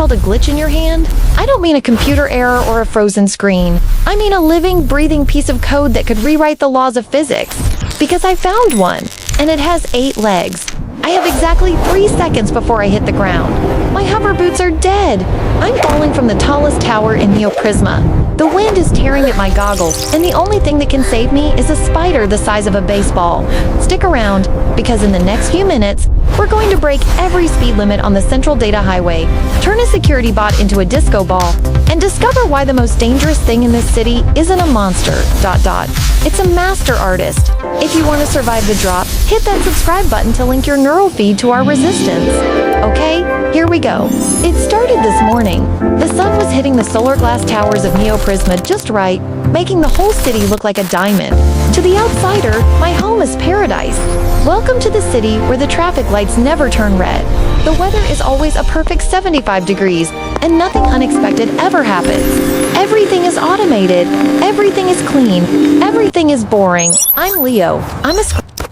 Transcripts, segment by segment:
held a glitch in your hand? I don't mean a computer error or a frozen screen. I mean a living, breathing piece of code that could rewrite the laws of physics. Because I found one, and it has 8 legs. I have exactly 3 seconds before I hit the ground. My hover boots are dead. I'm falling from the tallest tower in Neo-Prisma. The wind is tearing at my goggles, and the only thing that can save me is a spider the size of a baseball. Stick around, because in the next few minutes, we're going to break every speed limit on the Central Data Highway, turn a security bot into a disco ball, and discover why the most dangerous thing in this city isn't a monster, ... It's a master artist. If you want to survive the drop, hit that subscribe button to link your neural feed to our resistance. Okay, here we go. It started this morning. The sun was hitting the solar glass towers of Neo-Prisma just right, making the whole city look like a diamond. To the outsider, my home is paradise. Welcome to the city where the traffic lights never turn red. The weather is always a perfect 75 degrees, and nothing unexpected ever happens. Everything is automated. Everything is clean. Everything is boring. I'm Leo.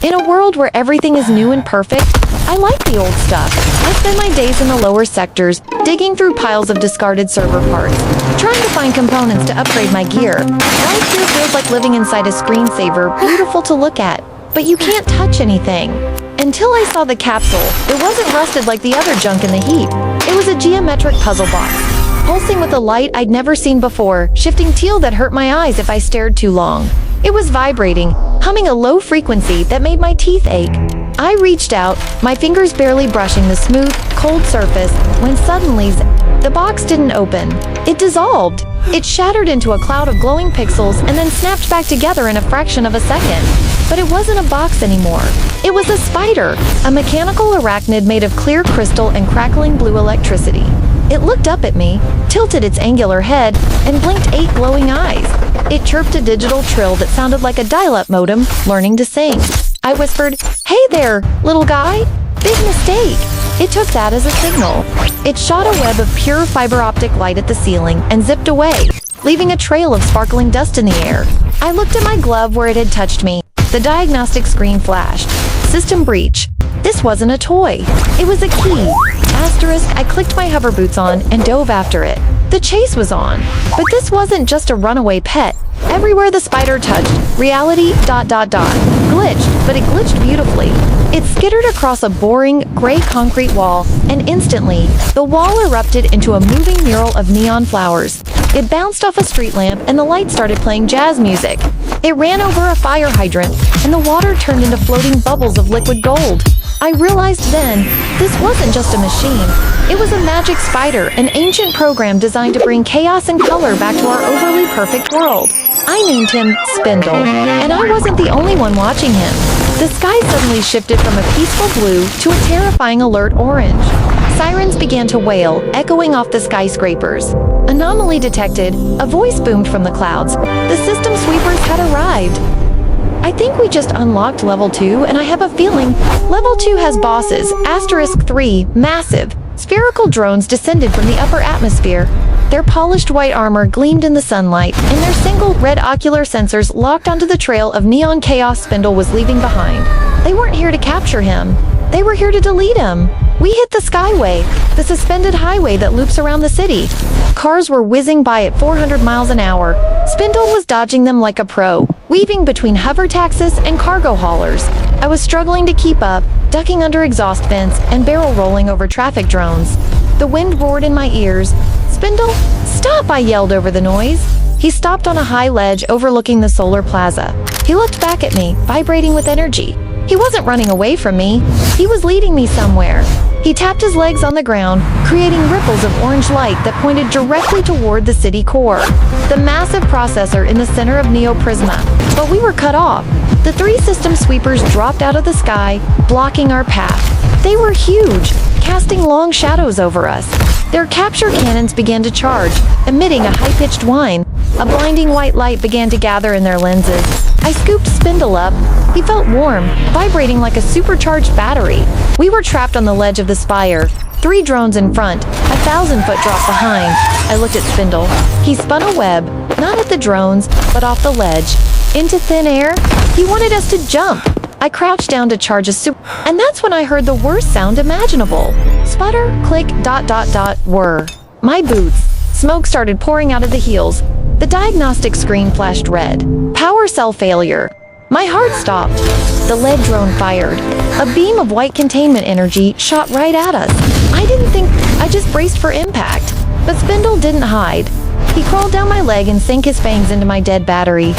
In a world where everything is new and perfect, I like the old stuff. I spend my days in the lower sectors, digging through piles of discarded server parts, trying to find components to upgrade my gear. Life here feels like living inside a screensaver, beautiful to look at, but you can't touch anything. Until I saw the capsule, it wasn't rusted like the other junk in the heap. It was a geometric puzzle box, pulsing with a light I'd never seen before, shifting teal that hurt my eyes if I stared too long. It was vibrating, humming a low frequency that made my teeth ache. I reached out, my fingers barely brushing the smooth, cold surface, when suddenly, the box didn't open. It dissolved. It shattered into a cloud of glowing pixels and then snapped back together in a fraction of a second. But it wasn't a box anymore. It was a spider, a mechanical arachnid made of clear crystal and crackling blue electricity. It looked up at me, tilted its angular head, and blinked 8 glowing eyes. It chirped a digital trill that sounded like a dial-up modem learning to sing. I whispered, "Hey there, little guy." Big mistake. It took that as a signal. It shot a web of pure fiber optic light at the ceiling and zipped away, leaving a trail of sparkling dust in the air. I looked at my glove where it had touched me. The diagnostic screen flashed. System breach. This wasn't a toy. It was a key. Asterisk, I clicked my hover boots on and dove after it. The chase was on. But this wasn't just a runaway pet. Everywhere the spider touched, reality ... glitched, but it glitched beautifully. It skittered across a boring, gray concrete wall, and instantly, the wall erupted into a moving mural of neon flowers. It bounced off a street lamp, and the light started playing jazz music. It ran over a fire hydrant, and the water turned into floating bubbles of liquid gold. I realized then, this wasn't just a machine. It was a magic spider, an ancient program designed to bring chaos and color back to our overly perfect world. I named him Spindle, and I wasn't the only one watching him. The sky suddenly shifted from a peaceful blue to a terrifying alert orange. Sirens began to wail, echoing off the skyscrapers. Anomaly detected. A voice boomed from the clouds. The system sweepers had arrived. I think we just unlocked level 2, and I have a feeling level 2 has bosses. Asterisk 3, massive. Spherical drones descended from the upper atmosphere. Their polished white armor gleamed in the sunlight, and their single red ocular sensors locked onto the trail of neon chaos Spindle was leaving behind. They weren't here to capture him. They were here to delete him. We hit the Skyway, the suspended highway that loops around the city. Cars were whizzing by at 400 miles an hour. Spindle was dodging them like a pro, weaving between hover taxis and cargo haulers. I was struggling to keep up, ducking under exhaust vents and barrel rolling over traffic drones. The wind roared in my ears. "Spindle, stop!" I yelled over the noise. He stopped on a high ledge overlooking the solar plaza. He looked back at me, vibrating with energy. He wasn't running away from me. He was leading me somewhere. He tapped his legs on the ground, creating ripples of orange light that pointed directly toward the city core, the massive processor in the center of Neo-Prisma. But we were cut off. The 3 system sweepers dropped out of the sky, blocking our path. They were huge, casting long shadows over us. Their capture cannons began to charge, emitting a high-pitched whine. A blinding white light began to gather in their lenses. I scooped Spindle up. He felt warm, vibrating like a supercharged battery. We were trapped on the ledge of the spire. 3 drones in front, 1,000-foot drop behind. I looked at Spindle. He spun a web, not at the drones, but off the ledge. Into thin air. He wanted us to jump. I crouched down to charge a super, and that's when I heard the worst sound imaginable. Sputter, click, whir. My boots. Smoke started pouring out of the heels. The diagnostic screen flashed red. Power cell failure. My heart stopped. The lead drone fired. A beam of white containment energy shot right at us. I just braced for impact. But Spindle didn't hide. He crawled down my leg and sank his fangs into my dead battery.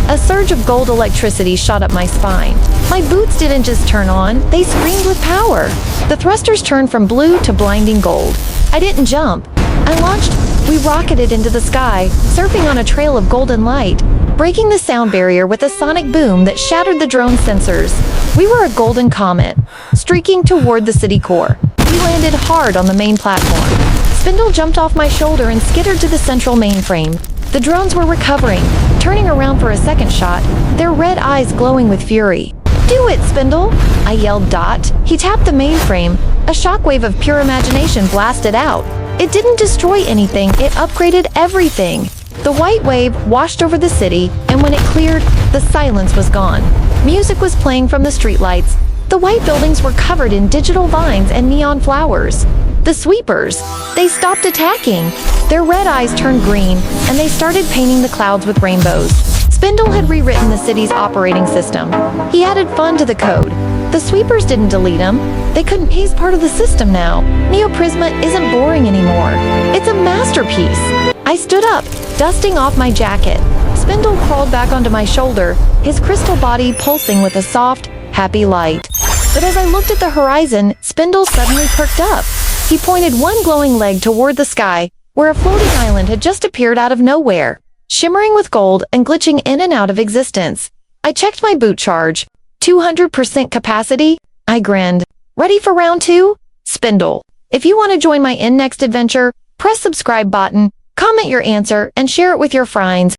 A surge of gold electricity shot up my spine. My boots didn't just turn on, they screamed with power. The thrusters turned from blue to blinding gold. I didn't jump. I launched. We rocketed into the sky, surfing on a trail of golden light, breaking the sound barrier with a sonic boom that shattered the drone's sensors. We were a golden comet, streaking toward the city core. We landed hard on the main platform. Spindle jumped off my shoulder and skittered to the central mainframe. The drones were recovering, turning around for a second shot, their red eyes glowing with fury. "Do it, Spindle!" I yelled. He tapped the mainframe. A shockwave of pure imagination blasted out. It didn't destroy anything, it upgraded everything. The white wave washed over the city, and when it cleared, the silence was gone. Music was playing from the streetlights. The white buildings were covered in digital vines and neon flowers. The sweepers, they stopped attacking. Their red eyes turned green, and they started painting the clouds with rainbows. Spindle had rewritten the city's operating system. He added fun to the code. The sweepers didn't delete him. They couldn't. He's part of the system now. Neo-Prisma isn't boring anymore. It's a masterpiece. I stood up, dusting off my jacket. Spindle crawled back onto my shoulder, his crystal body pulsing with a soft, happy light. But as I looked at the horizon, Spindle suddenly perked up. He pointed one glowing leg toward the sky, where a floating island had just appeared out of nowhere, shimmering with gold and glitching in and out of existence. I checked my boot charge. 200% capacity? I grinned. Ready for round 2? Spindle. If you want to join my next adventure, press subscribe button, comment your answer, and share it with your friends.